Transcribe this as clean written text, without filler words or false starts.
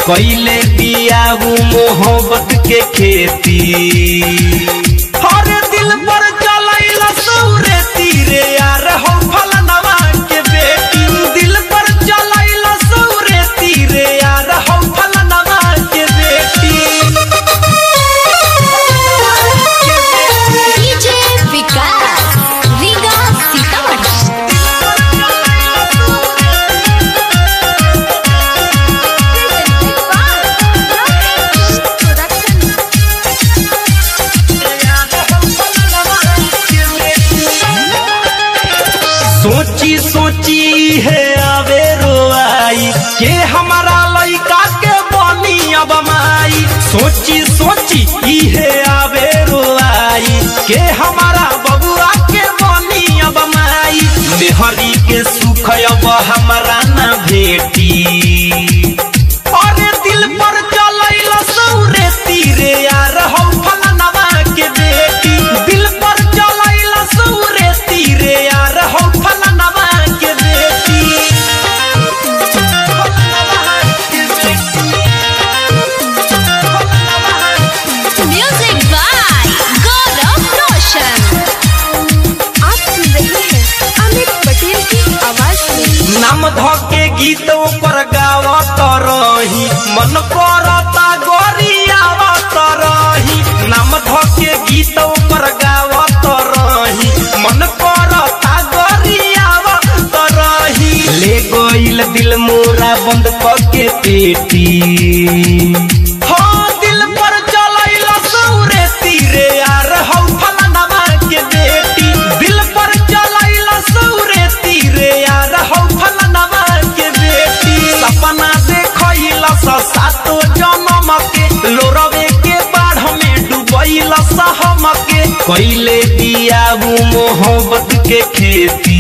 कैले बियाहू मोहब्बत के खेती। हर दिल पर चलैला सौरे तीरे यार हो फलनवा के बेटी। दिल पर चलैला सौरे तीरे यार हो फलनवा के बेटी। डीजे विकास रीगा सीतामढ़ी। सोची सोची है आवे रोआई के हमारा लइका के बनी अब माई। सोची सोची है आवे रोआई के हमारा बबुआ के बनी अब माई। मेहरी के सुख अब हमारा न भेटी। और दिल पर चलैला सौरे तीरे यार हो फलनवा के बेटी। दिल पर चलैला सौरे तीरे यार हो फलनवा के बेटी। म्यूजिक बाय गौरव रोशन। आप सुन रहे हैं अमित पटेल की आवाज में। नाम धके गीत पर गावत रही मन करता गोरियावत रही। नाम धके गीत पर गावत रही मन करता गोरियावत रही। ले गइल दिल मोरा बंद करके पेटी। हाँ दिल पर चलैला सौरे तीरे यार हो फलनवा के बेटी। दिल पर चलैला सौरे तीरे यार हो फलनवा के बेटी। सपना देखैला सातो जन्म के लोरवे के बाढ़ में डूबैला सहम के। कैले बियाहू मोहब्बत के खेती।